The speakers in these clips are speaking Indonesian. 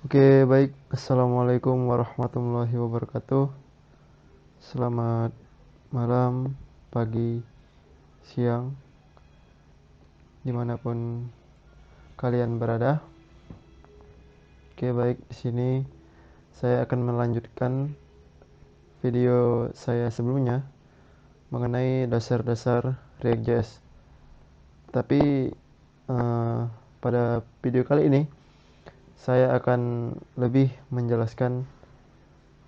Oke, baik. Assalamualaikum warahmatullahi wabarakatuh. Selamat malam, pagi, siang, dimanapun kalian berada. Oke, baik. Di sini saya akan melanjutkan video saya sebelumnya mengenai dasar-dasar React.js. Tapi pada video kali ini saya akan lebih menjelaskan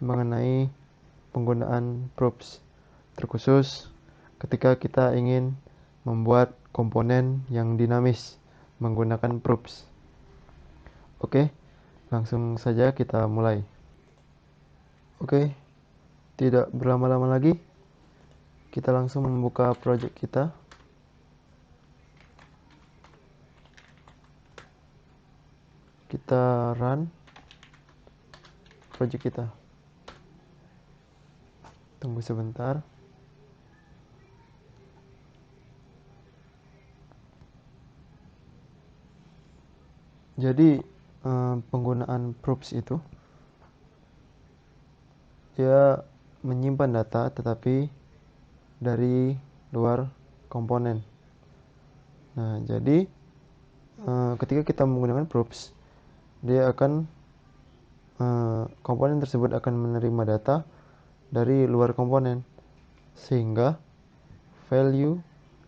mengenai penggunaan props, terkhusus ketika kita ingin membuat komponen yang dinamis menggunakan props. Oke, langsung saja kita mulai. Oke, tidak berlama-lama lagi, kita langsung membuka project kita. Kita run project kita. Tunggu sebentar. Jadi penggunaan props itu dia menyimpan data tetapi dari luar komponen. Nah, jadi ketika kita menggunakan props, dia akan komponen tersebut akan menerima data dari luar komponen, sehingga value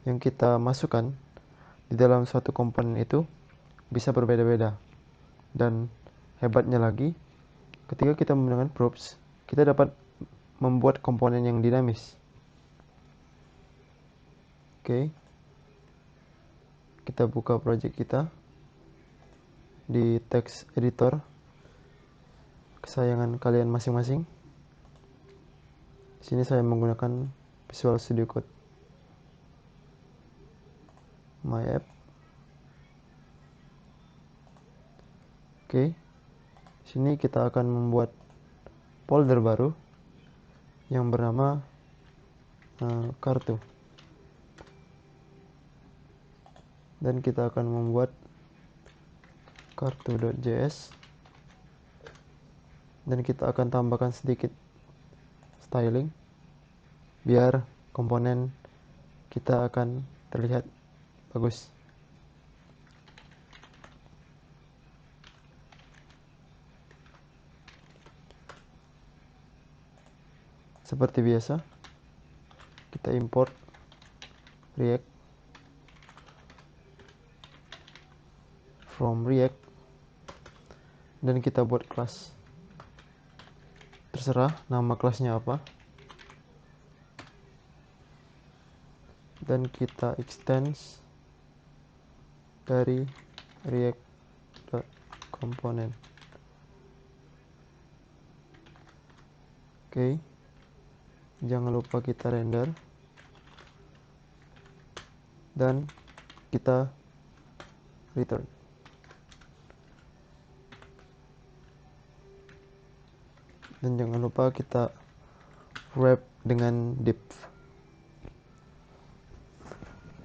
yang kita masukkan di dalam suatu komponen itu bisa berbeda-beda. Dan hebatnya lagi, ketika kita menggunakan props, kita dapat membuat komponen yang dinamis. Oke, kita buka project kita di text editor kesayangan kalian masing-masing. Di sini saya menggunakan Visual Studio Code My App. Oke, sini kita akan membuat folder baru yang bernama kartu, dan kita akan membuat kartu.js, dan kita akan tambahkan sedikit styling biar komponen kita akan terlihat bagus. Seperti biasa, kita import React from React, dan kita buat kelas. Terserah nama kelasnya apa, dan kita extends dari react.component. Oke, jangan lupa kita render dan kita return. Dan jangan lupa kita wrap dengan div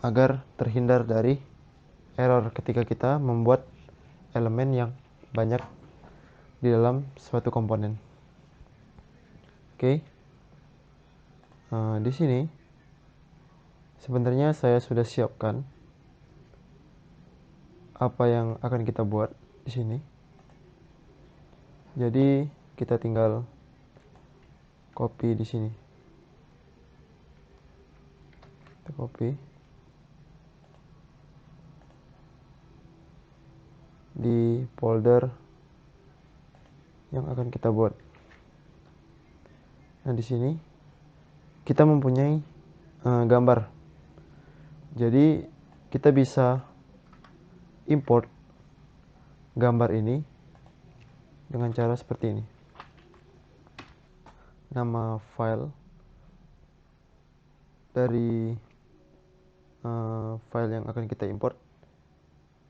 agar terhindar dari error ketika kita membuat elemen yang banyak di dalam suatu komponen. Oke, di sini sebenarnya saya sudah siapkan apa yang akan kita buat di sini. Jadi kita tinggal copy di sini. Kita copy di folder yang akan kita buat. Nah, di sini kita mempunyai gambar. Jadi kita bisa import gambar ini dengan cara seperti ini. Nama file dari file yang akan kita import,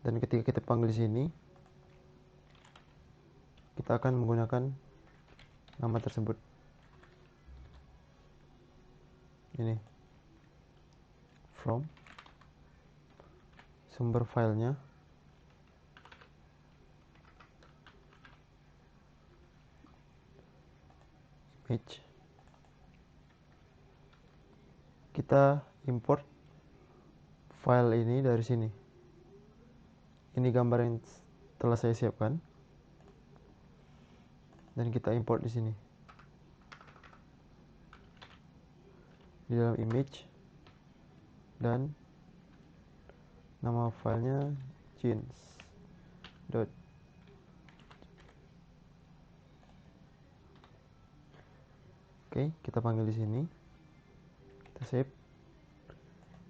dan ketika kita panggil di sini, kita akan menggunakan nama tersebut. Ini from sumber filenya, image, kita import file ini dari sini. Ini gambar yang telah saya siapkan, dan kita import di sini di dalam image, dan nama filenya jeans. Oke, kita panggil di sini, kita save.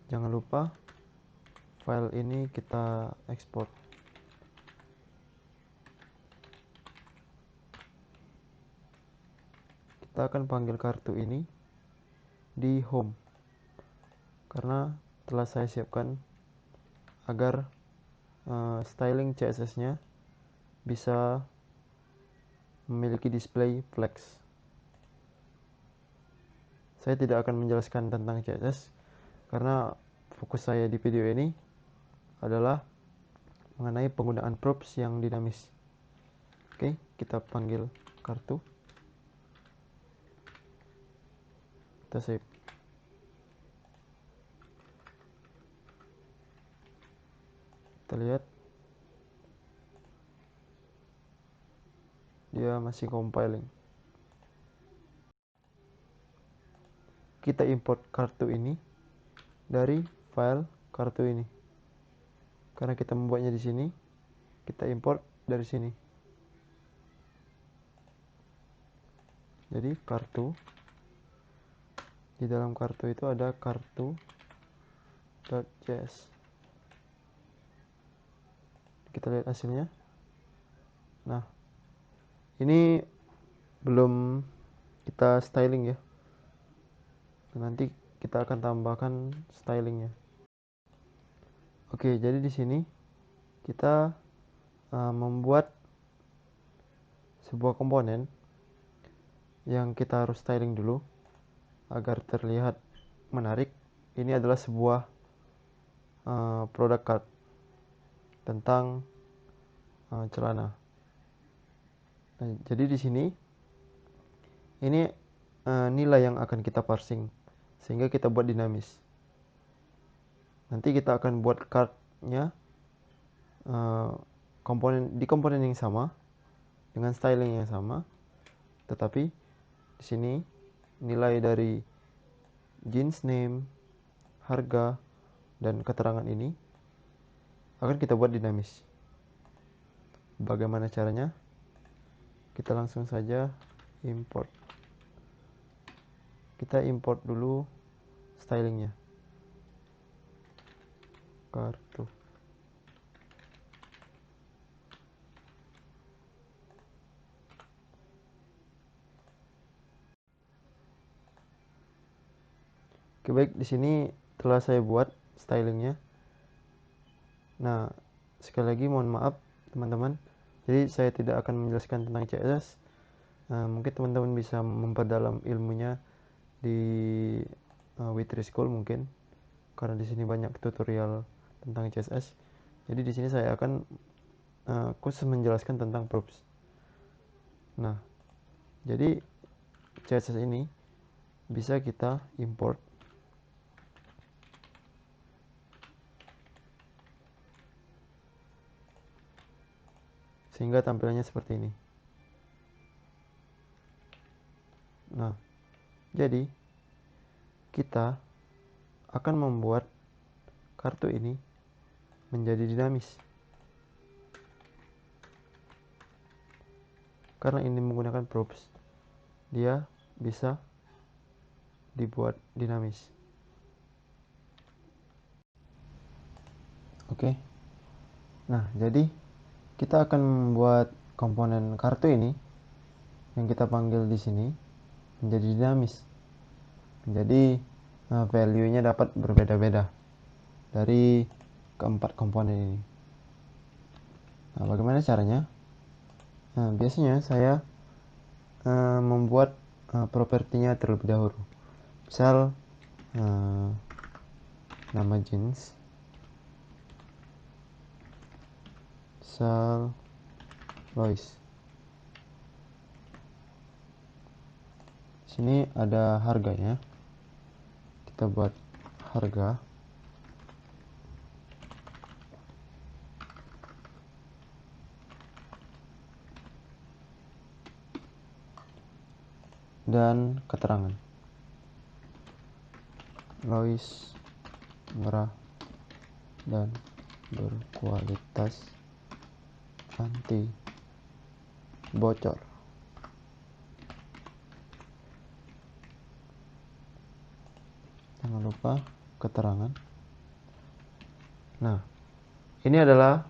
Jangan lupa file ini kita ekspor. Kita akan panggil kartu ini di home, karena telah saya siapkan agar styling CSS-nya bisa memiliki display flex. Saya tidak akan menjelaskan tentang CSS karena fokus saya di video ini adalah mengenai penggunaan props yang dinamis. Oke, kita panggil kartu, kita save. Kita lihat dia masih compiling. Kita import kartu ini dari file kartu ini. Karena kita membuatnya di sini, kita import dari sini. Jadi kartu, di dalam kartu itu ada kartu.js. Kita lihat hasilnya. Nah, ini belum kita styling ya. Nanti kita akan tambahkan stylingnya. Oke, jadi di sini kita membuat sebuah komponen yang kita harus styling dulu agar terlihat menarik. Ini adalah sebuah product card tentang celana. Nah, jadi di sini ini nilai yang akan kita parsing sehingga kita buat dinamis. Nanti kita akan buat cardnya komponen yang sama dengan styling yang sama, tetapi di sini nilai dari jeans name, harga, dan keterangan ini akan kita buat dinamis. Bagaimana caranya? Kita langsung saja import. Kita import dulu stylingnya, kartu. Oke, baik, di sini telah saya buat stylingnya. Nah, sekali lagi mohon maaf teman-teman, jadi saya tidak akan menjelaskan tentang CSS. Mungkin teman-teman bisa memperdalam ilmunya di Witri School mungkin, karena di sini banyak tutorial tentang CSS. Jadi di sini saya akan khusus menjelaskan tentang props. Nah, jadi CSS ini bisa kita import sehingga tampilannya seperti ini. Nah, jadi kita akan membuat kartu ini menjadi dinamis. Karena ini menggunakan props, dia bisa dibuat dinamis. Oke. Nah, jadi kita akan membuat komponen kartu ini yang kita panggil di sini menjadi dinamis. Jadi value-nya dapat berbeda-beda dari keempat komponen ini. Nah, bagaimana caranya? Nah, biasanya saya membuat propertinya terlebih dahulu. Misal nama jeans, misal Lois. Sini ada harganya. Kita buat harga. Dan keterangan. Lois, murah, dan berkualitas, anti bocor. Jangan lupa keterangan. Nah, ini adalah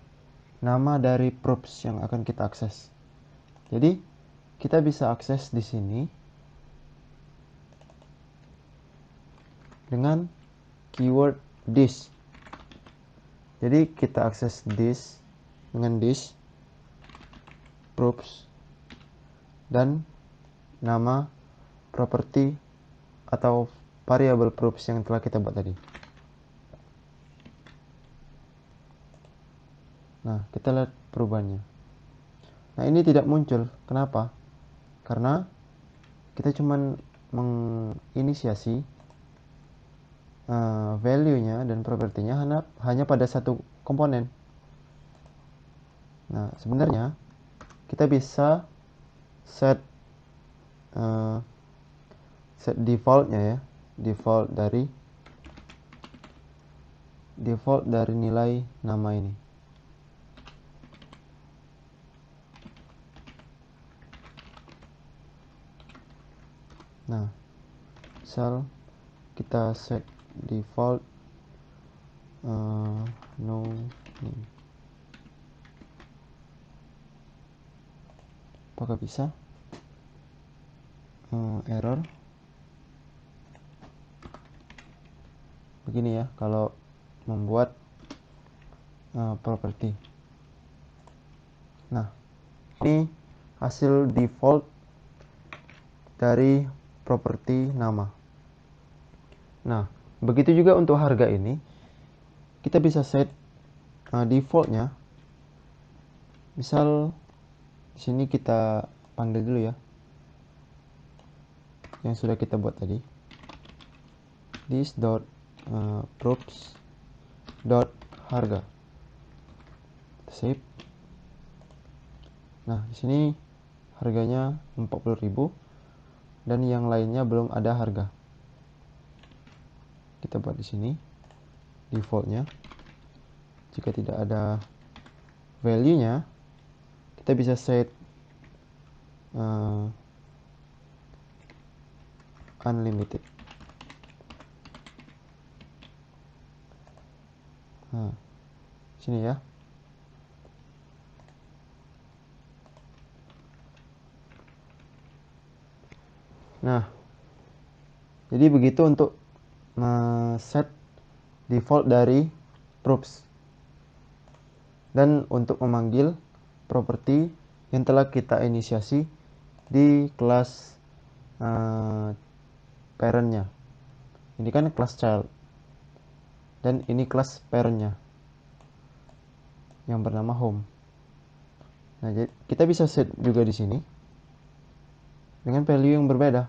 nama dari props yang akan kita akses. Jadi, kita bisa akses di sini dengan keyword this. Jadi, kita akses this dengan this props dan nama properti atau variable props yang telah kita buat tadi. Nah, kita lihat perubahannya. Nah, ini tidak muncul. Kenapa? Karena kita cuman menginisiasi value-nya dan propertinya hanya pada satu komponen. Nah, sebenarnya kita bisa set default-nya ya, default dari nilai nama ini. Nah, misal kita set default no name. Apakah bisa? Error. Begini ya kalau membuat properti. Nah, ini hasil default dari properti nama. Nah, begitu juga untuk harga ini, kita bisa set defaultnya. Misal di sini kita panggil dulu ya, yang sudah kita buat tadi. This dot props dot harga. Save. Nah, di sini harganya 40.000 dan yang lainnya belum ada harga. Kita buat di sini defaultnya. Jika tidak ada value-nya, kita bisa set unlimited. Nah, sini ya. Nah, jadi begitu untuk set default dari props dan untuk memanggil properti yang telah kita inisiasi di kelas parentnya. Ini kan kelas child dan ini kelas parentnya yang bernama home. Nah, jadi kita bisa set juga di sini dengan value yang berbeda.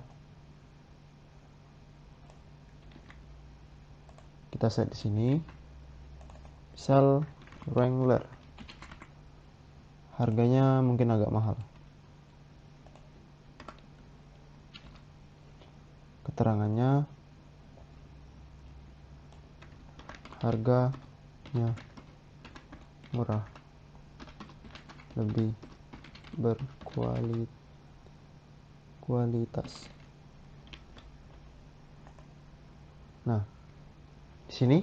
Kita set di sini, misal Wrangler, harganya mungkin agak mahal. Keterangannya, harganya murah, lebih berkualitas. Nah, di sini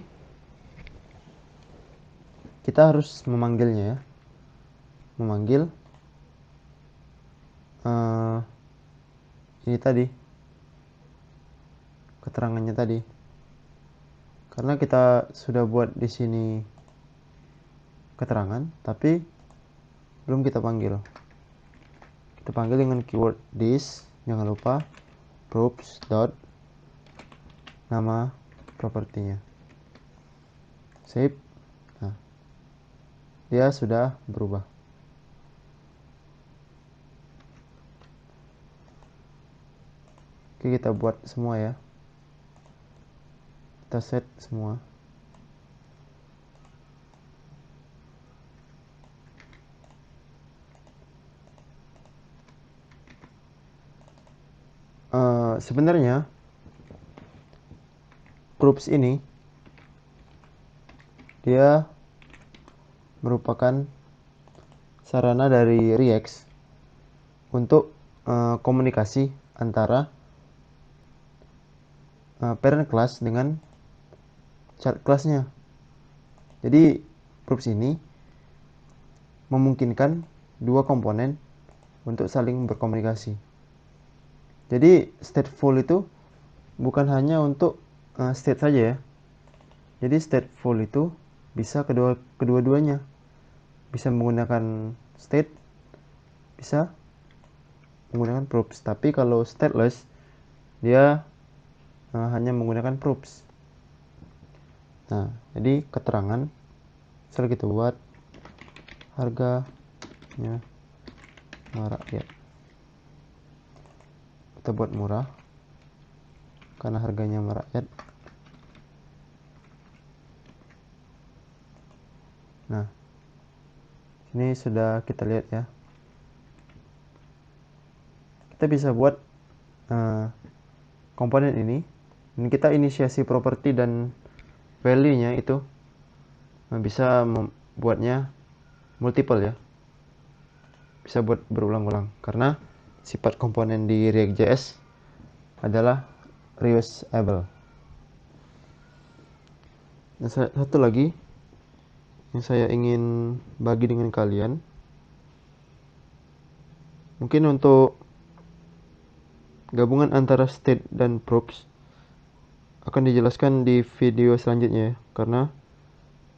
kita harus memanggilnya ya, memanggil ini tadi, keterangannya tadi. Karena kita sudah buat di sini keterangan, tapi belum kita panggil. Kita panggil dengan keyword this. Jangan lupa props dot nama propertinya. Save. Nah, dia sudah berubah. Oke, kita buat semua ya. Kita set semua. Sebenarnya proofs ini dia merupakan sarana dari React untuk komunikasi antara parent class dengan child classnya. Jadi proofs ini memungkinkan dua komponen untuk saling berkomunikasi. Jadi stateful itu bukan hanya untuk state saja ya. Jadi stateful itu bisa kedua-duanya. Bisa menggunakan state, bisa menggunakan proofs. Tapi kalau stateless, dia hanya menggunakan proofs. Nah, jadi keterangan misal kita buat harganya rakyat. Kita buat murah karena harganya merakyat. Nah, ini sudah kita lihat ya. Kita bisa buat komponen ini dan kita inisiasi properti dan value-nya itu bisa membuatnya multiple ya. Bisa buat berulang-ulang karena sifat komponen di React.js adalah reusable. Nah, satu lagi yang saya ingin bagi dengan kalian, mungkin untuk gabungan antara state dan proofs akan dijelaskan di video selanjutnya ya, karena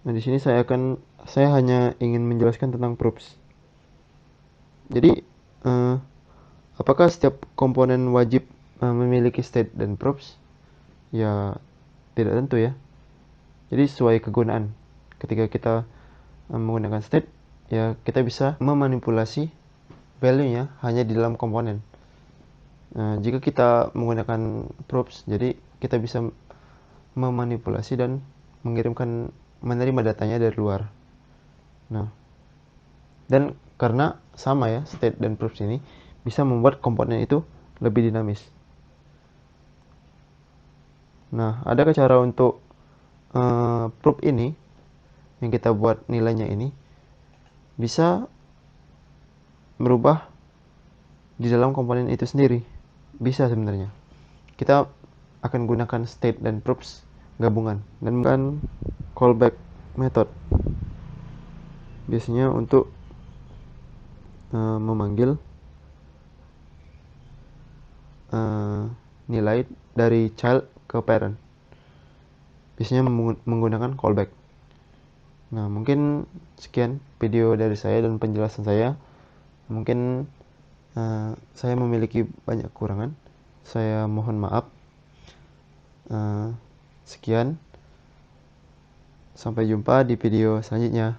di sini saya hanya ingin menjelaskan tentang proofs. Jadi apakah setiap komponen wajib memiliki state dan proofs? Ya tidak tentu ya. Jadi sesuai kegunaan. Ketika kita menggunakan state, ya kita bisa memanipulasi value-nya hanya di dalam komponen. Jika kita menggunakan proofs, jadi kita bisa memanipulasi dan menerima datanya dari luar. Nah, dan karena sama ya, state dan proofs ini bisa membuat komponen itu lebih dinamis. Nah, adakah cara untuk proof ini yang kita buat nilainya ini bisa merubah di dalam komponen itu sendiri? Bisa sebenarnya. Kita akan gunakan state dan proofs gabungan dan bukan callback method. Biasanya untuk memanggil nilai dari child ke parent. Biasanya menggunakan callback. Nah, mungkin sekian video dari saya dan penjelasan saya. Mungkin saya memiliki banyak kekurangan. Saya mohon maaf. Sekian. Sampai jumpa di video selanjutnya.